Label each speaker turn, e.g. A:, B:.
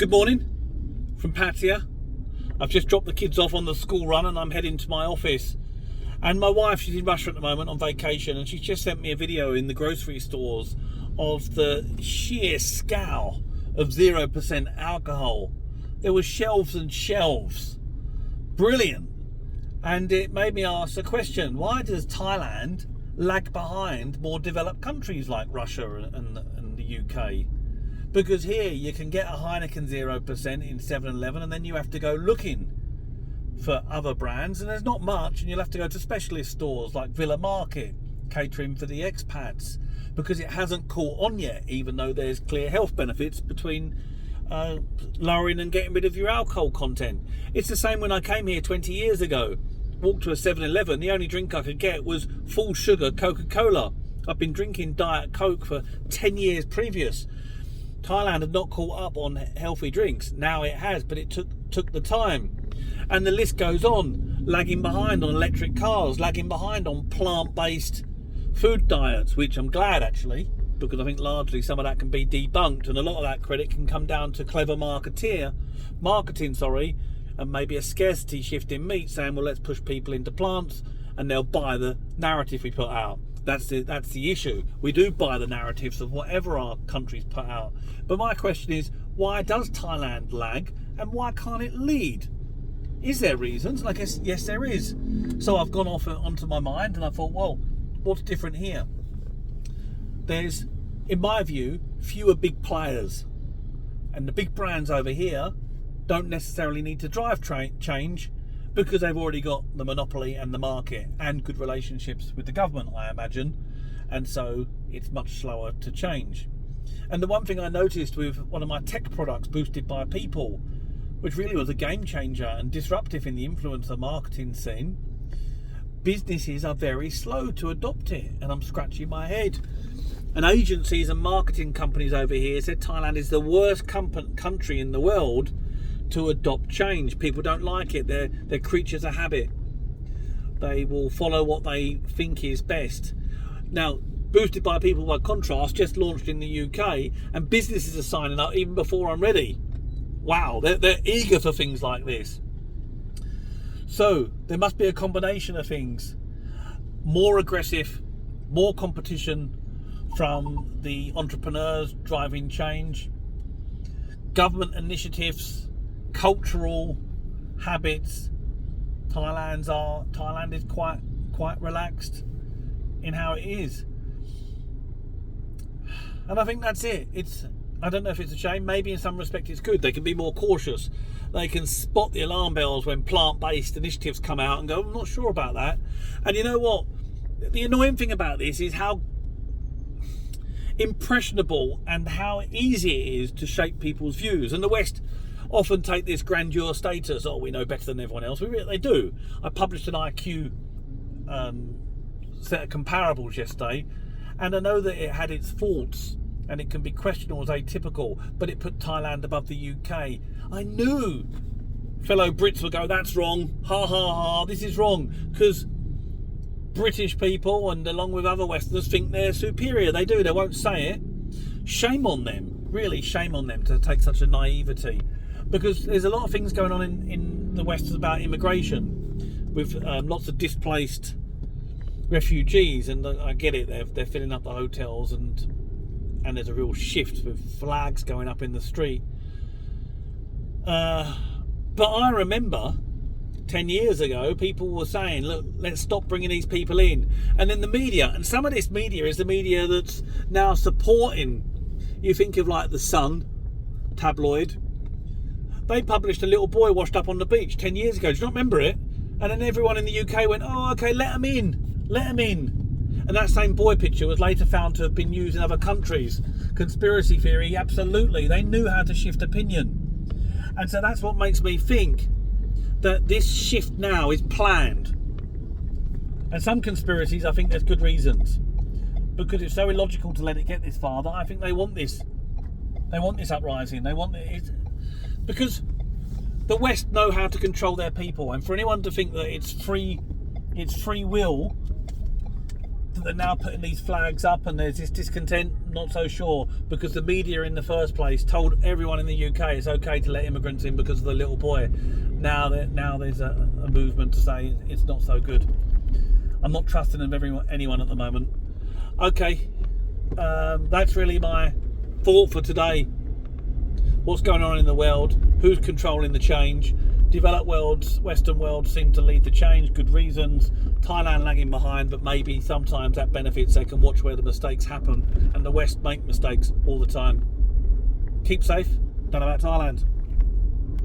A: Good morning from Pat's here. I've just dropped the kids off on the school run and I'm heading to my office. And my wife, she's in Russia at the moment on vacation, and she's just sent me a video in the grocery stores of the sheer scale of 0% alcohol. There were shelves and shelves. Brilliant. And it made me ask the question, why does Thailand lag behind more developed countries like Russia and the UK? Because here you can get a Heineken 0% in 7-Eleven, and then you have to go looking for other brands, and there's not much, and you'll have to go to specialist stores like Villa Market, catering for the expats, because it hasn't caught on yet, even though there's clear health benefits between lowering and getting rid of your alcohol content. It's the same when I came here 20 years ago. Walked to a 7-Eleven, the only drink I could get was full sugar Coca-Cola. I've been drinking Diet Coke for 10 years previous. Thailand had not caught up on healthy drinks. Now it has, but it took the time. And the list goes on. Lagging behind on electric cars, lagging behind on plant-based food diets, which I'm glad actually, because I think largely some of that can be debunked, and a lot of that credit can come down to clever marketing, and maybe a scarcity shift in meat, saying, well, let's push people into plants and they'll buy the narrative we put out. That's the issue. We do buy the narratives of whatever our countries put out. But my question is, why does Thailand lag, and why can't it lead? Is there reasons? And I guess, yes, there is. So I've gone off onto my mind and I thought, well, what's different here? There's, in my view, fewer big players. And the big brands over here don't necessarily need to drive change, because they've already got the monopoly and the market and good relationships with the government, I imagine, and so it's much slower to change. And the one thing I noticed with one of my tech products, Boosted by People, which really was a game changer and disruptive in the influencer marketing scene, businesses are very slow to adopt it, and I'm scratching my head. And agencies and marketing companies over here said Thailand is the worst country in the world to adopt change. People don't like it. They're creatures of habit. They will follow what they think is best. Now, Boosted by People, by contrast, just launched in the UK, and businesses are signing up even before I'm ready. Wow, they're eager for things like this. So there must be a combination of things. More aggressive, more competition from the entrepreneurs driving change, government initiatives, cultural habits. Thailand is quite relaxed in how it is, and I think that's it. I don't know if it's a shame. Maybe in some respect it's good. They can be more cautious. They can spot the alarm bells when plant-based initiatives come out and go, I'm not sure about that. And you know what? The annoying thing about this is how impressionable and how easy it is to shape people's views. And the West often take this grandeur status. Oh, we know better than everyone else. They do. I published an IQ set of comparables yesterday, and I know that it had its faults and it can be questionable as atypical, but it put Thailand above the UK. I knew fellow Brits would go, that's wrong, ha ha ha, this is wrong, because British people, and along with other Westerners, think they're superior. They do, they won't say it. Shame on them, really shame on them to take such a naivety, because there's a lot of things going on in the West about immigration, with lots of displaced refugees, and I get it, they're filling up the hotels, and there's a real shift with flags going up in the street. But I remember 10 years ago, people were saying, look, let's stop bringing these people in. And then the media, and some of this media is the media that's now supporting, you think of like the Sun tabloid. They published a little boy washed up on the beach 10 years ago. Do you not remember it? And then everyone in the UK went, oh, okay, let them in. And that same boy picture was later found to have been used in other countries. Conspiracy theory, absolutely. They knew how to shift opinion. And so that's what makes me think that this shift now is planned. And some conspiracies, I think there's good reasons. Because it's so illogical to let it get this far that I think they want this. They want this uprising. They want it. Because the West know how to control their people. And for anyone to think that it's free will, that they're now putting these flags up and there's this discontent? Not so sure, because the media in the first place told everyone in the UK it's okay to let immigrants in because of the little boy. Now there's a movement to say it's not so good. I'm not trusting of anyone at the moment. Okay, that's really my thought for today. What's going on in the world? Who's controlling the change? Developed worlds, Western world seem to lead the change. Good reasons. Thailand lagging behind, but maybe sometimes that benefits. They can watch where the mistakes happen, and the West make mistakes all the time. Keep safe. Don't know about Thailand.